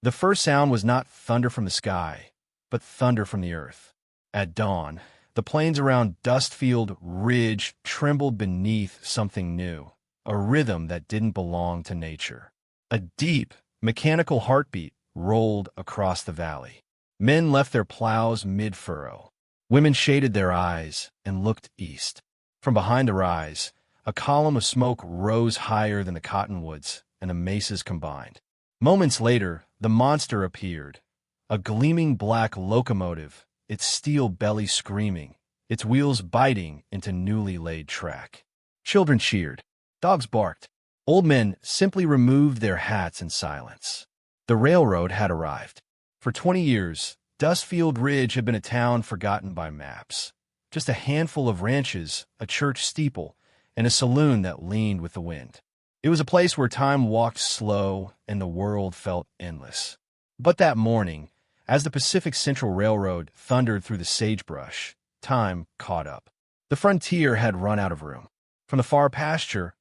The first sound was not thunder from the sky, but thunder from the earth. At dawn, the plains around Dustfield Ridge trembled beneath something new, a rhythm that didn't belong to nature. A deep, mechanical heartbeat rolled across the valley. Men left their plows mid-furrow. Women shaded their eyes and looked east. From behind the rise, a column of smoke rose higher than the cottonwoods and the mesas combined. Moments later, the monster appeared, a gleaming black locomotive, its steel belly screaming, its wheels biting into newly laid track. Children cheered. Dogs barked. Old men simply removed their hats in silence. The railroad had arrived. For 20 years, Dustfield Ridge had been a town forgotten by maps. Just a handful of ranches, a church steeple, and a saloon that leaned with the wind. It was a place where time walked slow and the world felt endless. But that morning, as the Pacific Central Railroad thundered through the sagebrush, time caught up. The frontier had run out of room. From the far pasture,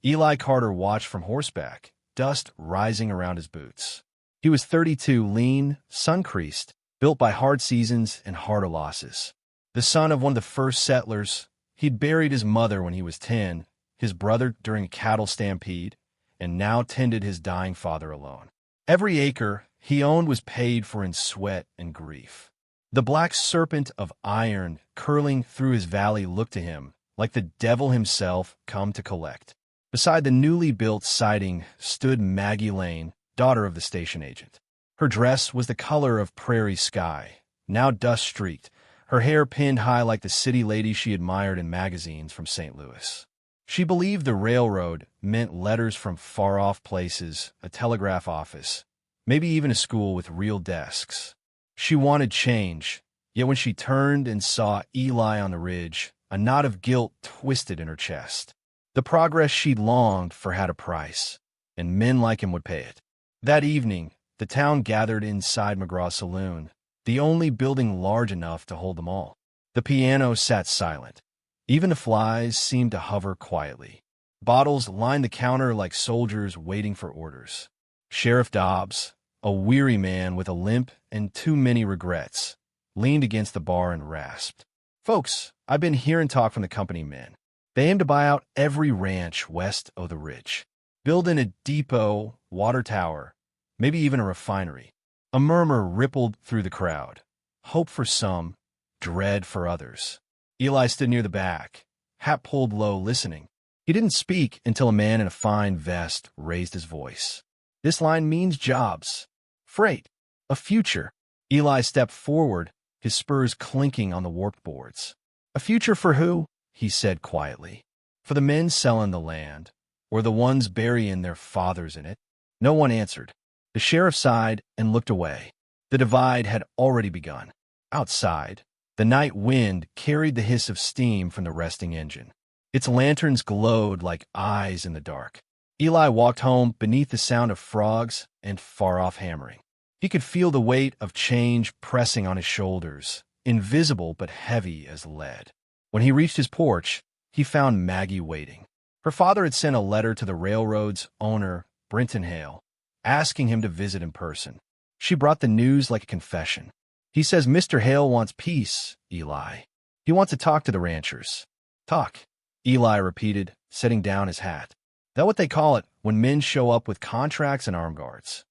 Eli Carter watched from horseback, dust rising around his boots. He was 32, lean, sun-creased, built by hard seasons and harder losses. The son of one of the first settlers, he'd buried his mother when he was 10, his brother during a cattle stampede, and now tended his dying father alone. Every acre he owned was paid for in sweat and grief. The black serpent of iron curling through his valley looked to him like the devil himself come to collect. Beside the newly built siding stood Maggie Lane, daughter of the station agent. Her dress was the color of prairie sky, now dust-streaked, her hair pinned high like the city lady she admired in magazines from St. Louis. She believed the railroad meant letters from far-off places, a telegraph office, maybe even a school with real desks. She wanted change, yet when she turned and saw Eli on the ridge, a knot of guilt twisted in her chest. The progress she'd longed for had a price, and men like him would pay it. That evening, the town gathered inside McGraw's saloon, the only building large enough to hold them all. The piano sat silent. Even the flies seemed to hover quietly. Bottles lined the counter like soldiers waiting for orders. Sheriff Dobbs, a weary man with a limp and too many regrets, leaned against the bar and rasped. "Folks, I've been hearing talk from the company men. They aim to buy out every ranch west of the ridge. Build in a depot, water tower, maybe even a refinery." A murmur rippled through the crowd. Hope for some, dread for others. Eli stood near the back, hat pulled low, listening. He didn't speak until a man in a fine vest raised his voice. "This line means jobs, freight, a future." Eli stepped forward, his spurs clinking on the warped boards. "A future for who?" he said quietly. "For the men selling the land, or the ones burying their fathers in it?" No one answered. The sheriff sighed and looked away. The divide had already begun. Outside, the night wind carried the hiss of steam from the resting engine. Its lanterns glowed like eyes in the dark. Eli walked home beneath the sound of frogs and far-off hammering. He could feel the weight of change pressing on his shoulders, invisible but heavy as lead. When he reached his porch, he found Maggie waiting. Her father had sent a letter to the railroad's owner, Brenton Hale, asking him to visit in person. She brought the news like a confession. "He says Mr. Hale wants peace, Eli. He wants to talk to the ranchers." "Talk," Eli repeated, setting down his hat. "That what they call it when men show up with contracts and armed guards?"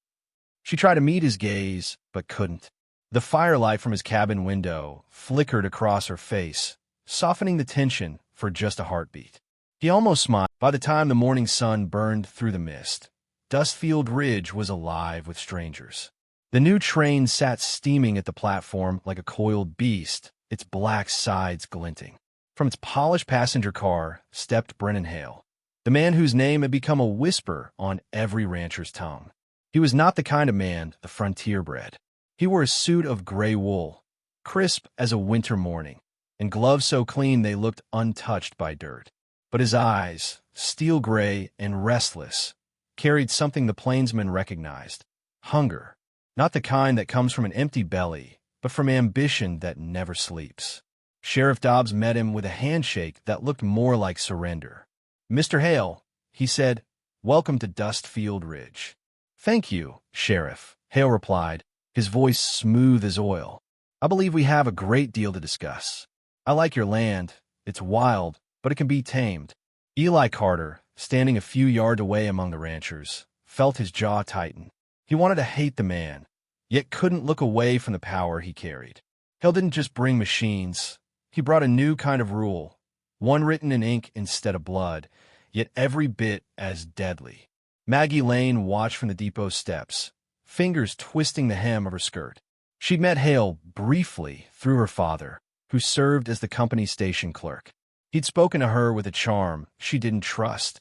She tried to meet his gaze, but couldn't. The firelight from his cabin window flickered across her face, softening the tension for just a heartbeat. He almost smiled. By the time the morning sun burned through the mist, Dustfield Ridge was alive with strangers. The new train sat steaming at the platform like a coiled beast, its black sides glinting. From its polished passenger car stepped Brennan Hale, the man whose name had become a whisper on every rancher's tongue. He was not the kind of man the frontier bred. He wore a suit of gray wool, crisp as a winter morning, and gloves so clean they looked untouched by dirt. But his eyes, steel gray and restless, carried something the plainsman recognized: hunger. Not the kind that comes from an empty belly, but from ambition that never sleeps. Sheriff Dobbs met him with a handshake that looked more like surrender. "Mr. Hale," he said, "welcome to Dustfield Ridge." "Thank you, Sheriff," Hale replied, his voice smooth as oil. I believe we have a great deal to discuss. I like your land. It's wild, but it can be tamed. Eli Carter, standing a few yards away among the ranchers, felt his jaw tighten. He wanted to hate the man, yet couldn't look away from the power he carried. Hale didn't just bring machines. He brought a new kind of rule, one written in ink instead of blood, yet every bit as deadly. Maggie Lane watched from the depot steps, fingers twisting the hem of her skirt. She'd met Hale briefly through her father, who served as the company's station clerk. He'd spoken to her with a charm she didn't trust,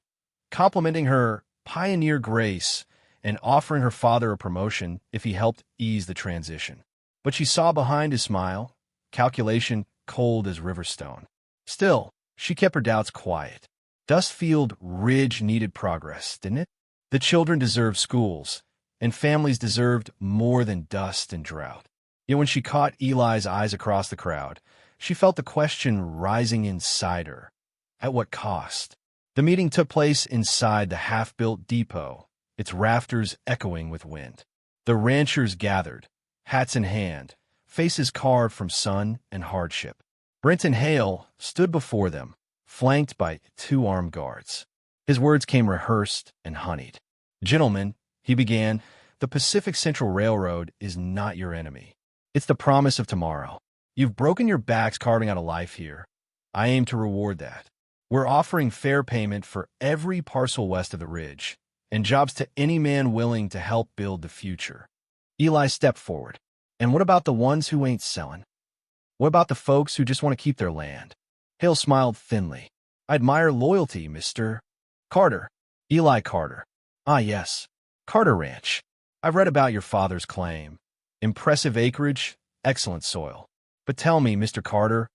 complimenting her pioneer grace and offering her father a promotion if he helped ease the transition. But she saw behind his smile, calculation cold as riverstone. Still, she kept her doubts quiet. Dustfield Ridge needed progress, didn't it? The children deserved schools, and families deserved more than dust and drought. Yet when she caught Eli's eyes across the crowd, she felt the question rising inside her. At what cost? The meeting took place inside the half-built depot, its rafters echoing with wind. The ranchers gathered, hats in hand, faces carved from sun and hardship. Brenton Hale stood before them, flanked by 2 armed guards. His words came rehearsed and honeyed. Gentlemen, he began, the Pacific Central Railroad is not your enemy. It's the promise of tomorrow. You've broken your backs carving out a life here. I aim to reward that. We're offering fair payment for every parcel west of the ridge, and jobs to any man willing to help build the future. Eli stepped forward. And what about the ones who ain't selling? What about the folks who just want to keep their land? Hale smiled thinly. I admire loyalty, Mr. Carter. Eli Carter. Ah, yes. Carter Ranch. I've read about your father's claim. Impressive acreage, excellent soil. But tell me, Mr. Carter,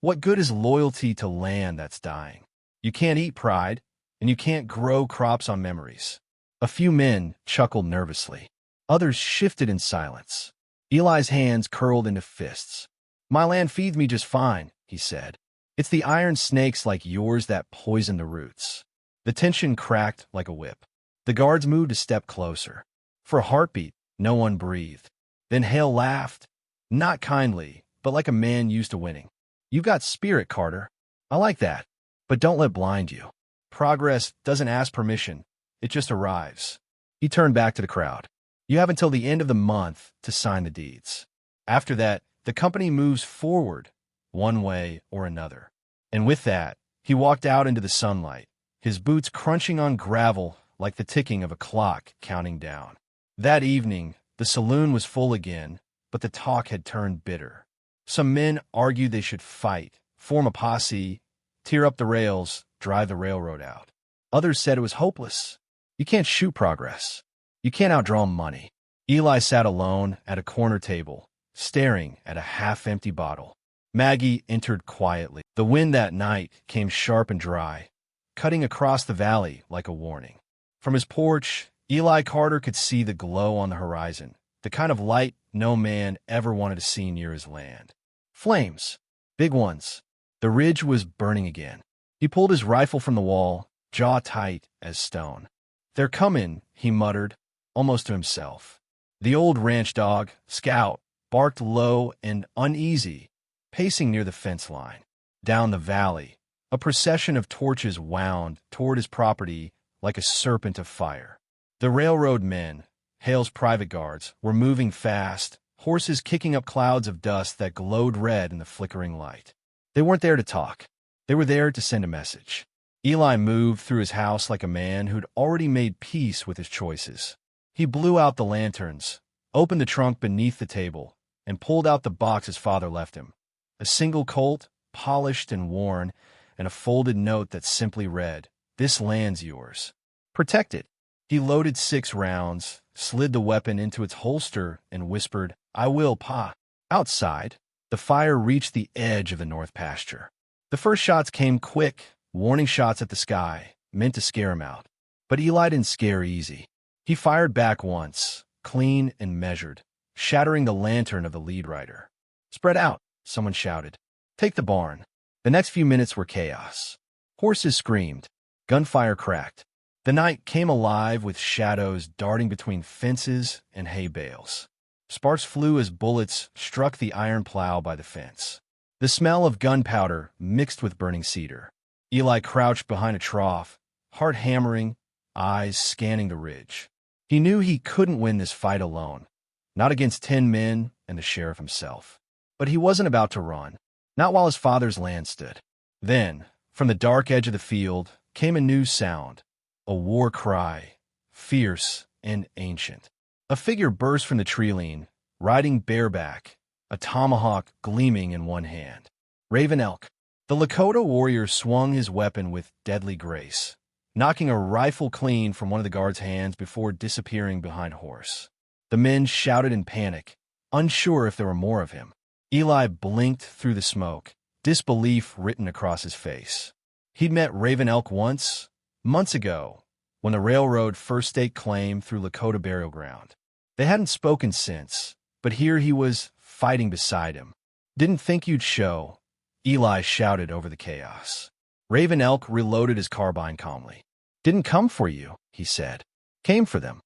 what good is loyalty to land that's dying? You can't eat pride, and you can't grow crops on memories. A few men chuckled nervously. Others shifted in silence. Eli's hands curled into fists. My land feeds me just fine, he said. It's the iron snakes like yours that poison the roots. The tension cracked like a whip. The guards moved a step closer. For a heartbeat, no one breathed. Then Hale laughed, not kindly, but like a man used to winning. You've got spirit, Carter. I like that. But don't let blind you. Progress doesn't ask permission. It just arrives. He turned back to the crowd. You have until the end of the month to sign the deeds. After that, the company moves forward, one way or another. And with that, he walked out into the sunlight, his boots crunching on gravel like the ticking of a clock counting down. That evening, the saloon was full again, but the talk had turned bitter. Some men argued they should fight, form a posse, tear up the rails, drive the railroad out. Others said it was hopeless. You can't shoot progress. You can't outdraw money. Eli sat alone at a corner table, staring at a half-empty bottle. Maggie entered quietly. The wind that night came sharp and dry, cutting across the valley like a warning. From his porch, Eli Carter could see the glow on the horizon, the kind of light no man ever wanted to see near his land. Flames. Big ones. The ridge was burning again. He pulled his rifle from the wall, jaw tight as stone. They're coming, he muttered, almost to himself. The old ranch dog, Scout, barked low and uneasy, pacing near the fence line. Down the valley, a procession of torches wound toward his property like a serpent of fire. The railroad men, Hale's private guards, were moving fast, horses kicking up clouds of dust that glowed red in the flickering light. They weren't there to talk. They were there to send a message. Eli moved through his house like a man who'd already made peace with his choices. He blew out the lanterns, opened the trunk beneath the table, and pulled out the box his father left him. A single Colt, polished and worn, and a folded note that simply read, "This land's yours. Protect it." He loaded 6 rounds, slid the weapon into its holster, and whispered, "I will, Pa." Outside, the fire reached the edge of the north pasture. The first shots came quick, warning shots at the sky, meant to scare him out. But Eli didn't scare easy. He fired back once, clean and measured, shattering the lantern of the lead rider. "Spread out," someone shouted. "Take the barn." The next few minutes were chaos. Horses screamed. Gunfire cracked. The night came alive with shadows darting between fences and hay bales. Sparks flew as bullets struck the iron plow by the fence. The smell of gunpowder mixed with burning cedar. Eli crouched behind a trough, heart hammering, eyes scanning the ridge. He knew he couldn't win this fight alone, not against 10 men and the sheriff himself. But he wasn't about to run, not while his father's land stood. Then, from the dark edge of the field, came a new sound, a war cry, fierce and ancient. A figure burst from the tree-line, riding bareback, a tomahawk gleaming in one hand. Raven Elk. The Lakota warrior swung his weapon with deadly grace, knocking a rifle clean from one of the guard's hands before disappearing behind a horse. The men shouted in panic, unsure if there were more of him. Eli blinked through the smoke, disbelief written across his face. He'd met Raven Elk once, months ago, when the railroad first staked claim through Lakota burial ground. They hadn't spoken since, but here he was fighting beside him. Didn't think you'd show, Eli shouted over the chaos. Raven Elk reloaded his carbine calmly. Didn't come for you, he said. Came for them.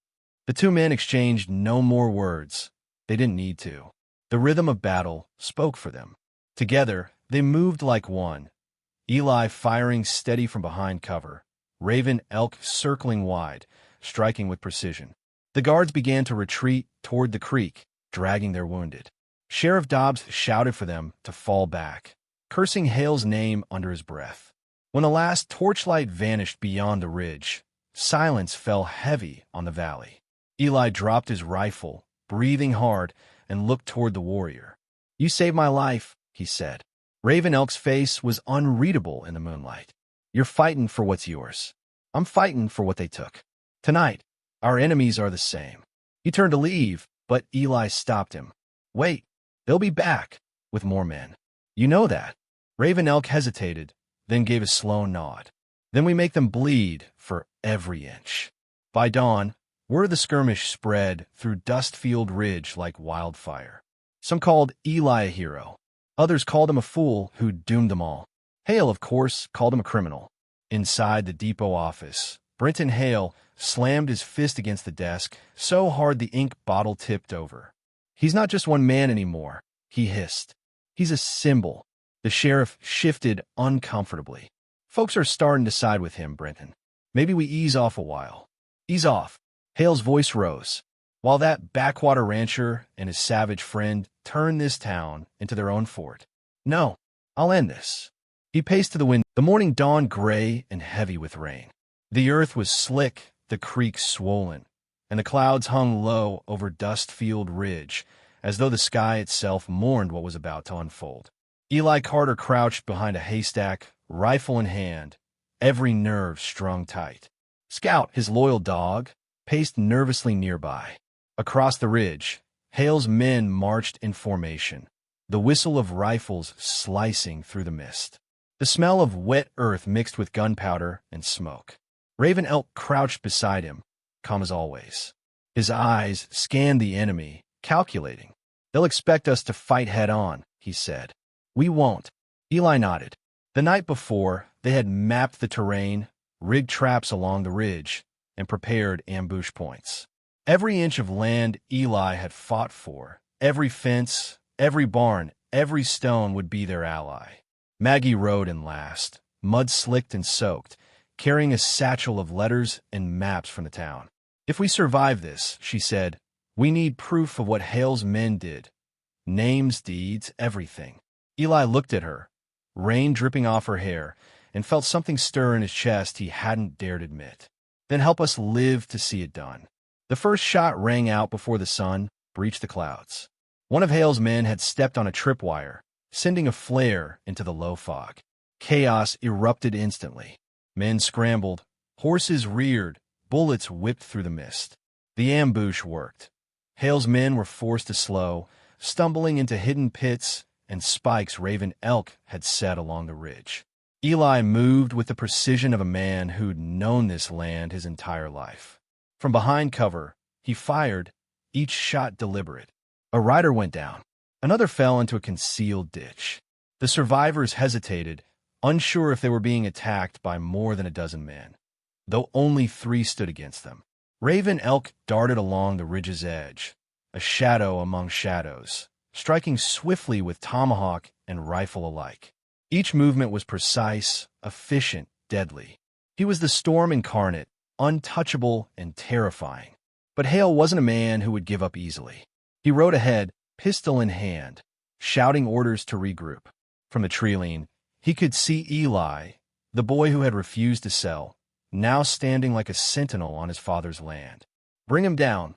The two men exchanged no more words. They didn't need to. The rhythm of battle spoke for them. Together, they moved like one. Eli firing steady from behind cover. Raven Elk circling wide, striking with precision. The guards began to retreat toward the creek, dragging their wounded. Sheriff Dobbs shouted for them to fall back, cursing Hale's name under his breath. When the last torchlight vanished beyond the ridge, silence fell heavy on the valley. Eli dropped his rifle, breathing hard, and looked toward the warrior. You saved my life, he said. Raven Elk's face was unreadable in the moonlight. You're fighting for what's yours. I'm fighting for what they took. Tonight, our enemies are the same. He turned to leave, but Eli stopped him. Wait, they'll be back, with more men. You know that. Raven Elk hesitated, then gave a slow nod. Then we make them bleed for every inch. By dawn, word of the skirmish spread through Dustfield Ridge like wildfire. Some called Eli a hero. Others called him a fool who doomed them all. Hale, of course, called him a criminal. Inside the depot office, Brenton Hale slammed his fist against the desk so hard the ink bottle tipped over. He's not just one man anymore, he hissed. He's a symbol. The sheriff shifted uncomfortably. Folks are starting to side with him, Brenton. Maybe we ease off a while. Ease off. Hale's voice rose, while that backwater rancher and his savage friend turned this town into their own fort. No, I'll end this. He paced to the window. The morning dawned gray and heavy with rain. The earth was slick, the creek swollen, and the clouds hung low over Dustfield Ridge, as though the sky itself mourned what was about to unfold. Eli Carter crouched behind a haystack, rifle in hand, every nerve strung tight. Scout, his loyal dog, paced nervously nearby. Across the ridge, Hale's men marched in formation, the whistle of rifles slicing through the mist. The smell of wet earth mixed with gunpowder and smoke. Raven Elk crouched beside him, calm as always. His eyes scanned the enemy, calculating. They'll expect us to fight head-on, he said. We won't. Eli nodded. The night before, they had mapped the terrain, rigged traps along the ridge, and prepared ambush points. Every inch of land Eli had fought for, every fence, every barn, every stone would be their ally. Maggie rode in last, mud-slicked and soaked, carrying a satchel of letters and maps from the town. If we survive this, she said, we need proof of what Hale's men did. Names, deeds, everything. Eli looked at her, rain dripping off her hair, and felt something stir in his chest he hadn't dared admit. Then help us live to see it done. The first shot rang out before the sun breached the clouds. One of Hale's men had stepped on a tripwire, sending a flare into the low fog. Chaos erupted instantly. Men scrambled, horses reared, bullets whipped through the mist. The ambush worked. Hale's men were forced to slow, stumbling into hidden pits and spikes Raven Elk had set along the ridge. Eli moved with the precision of a man who'd known this land his entire life. From behind cover, he fired, each shot deliberate. A rider went down. Another fell into a concealed ditch. The survivors hesitated, unsure if they were being attacked by more than a dozen men. though only 3 stood against them. Raven Elk darted along the ridge's edge, a shadow among shadows, striking swiftly with tomahawk and rifle alike. Each movement was precise, efficient, deadly. He was the storm incarnate, untouchable and terrifying. But Hale wasn't a man who would give up easily. He rode ahead, pistol in hand, shouting orders to regroup. From the tree-line, he could see Eli, the boy who had refused to sell, now standing like a sentinel on his father's land. "Bring him down!"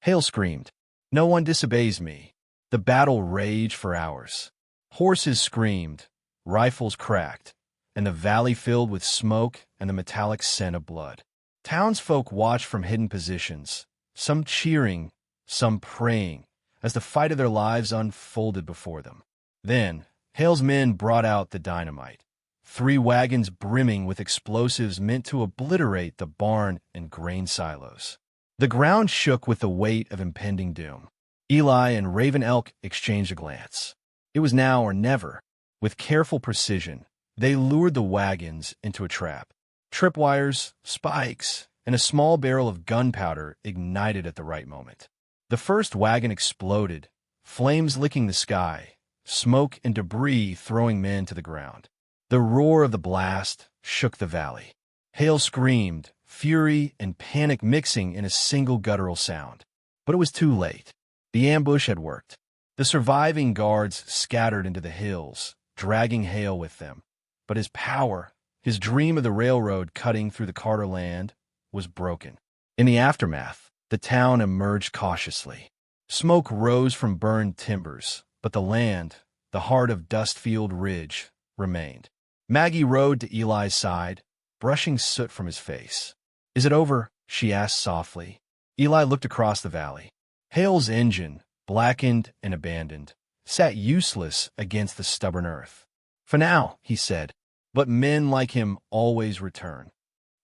Hale screamed. "No one disobeys me." The battle raged for hours. Horses screamed, rifles cracked, and the valley filled with smoke and the metallic scent of blood. Townsfolk watched from hidden positions, some cheering, some praying, as the fight of their lives unfolded before them. Then, Hale's men brought out the dynamite, 3 wagons brimming with explosives meant to obliterate the barn and grain silos. The ground shook with the weight of impending doom. Eli and Raven Elk exchanged a glance. It was now or never. With careful precision, they lured the wagons into a trap. Tripwires, spikes, and a small barrel of gunpowder ignited at the right moment. The first wagon exploded, flames licking the sky, smoke and debris throwing men to the ground. The roar of the blast shook the valley. Hale screamed, fury and panic mixing in a single guttural sound. But it was too late. The ambush had worked. The surviving guards scattered into the hills, dragging Hale with them. But his power, his dream of the railroad cutting through the Carter land, was broken. In the aftermath, the town emerged cautiously. Smoke rose from burned timbers, but the land, the heart of Dustfield Ridge, remained. Maggie rode to Eli's side, brushing soot from his face. "Is it over?" she asked softly. Eli looked across the valley. Hale's engine, blackened and abandoned, sat useless against the stubborn earth. "For now," he said, "but men like him always return."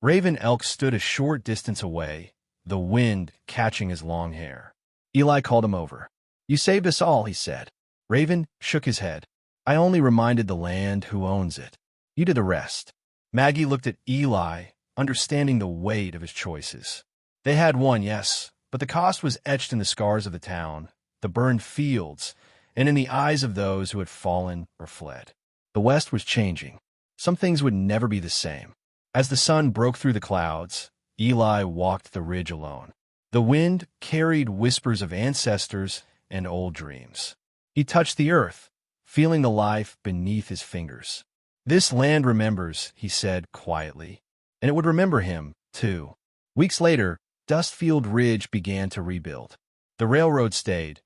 Raven Elk stood a short distance away, the wind catching his long hair. Eli called him over. "You saved us all," he said. Raven shook his head. "I only reminded the land who owns it. You did the rest." Maggie looked at Eli, understanding the weight of his choices. They had won, yes, but the cost was etched in the scars of the town, the burned fields, and in the eyes of those who had fallen or fled. The West was changing. Some things would never be the same. As the sun broke through the clouds, Eli walked the ridge alone. The wind carried whispers of ancestors and old dreams. He touched the earth, feeling the life beneath his fingers. "This land remembers," he said quietly, and it would remember him, too. Weeks later, Dustfield Ridge began to rebuild. The railroad stayed,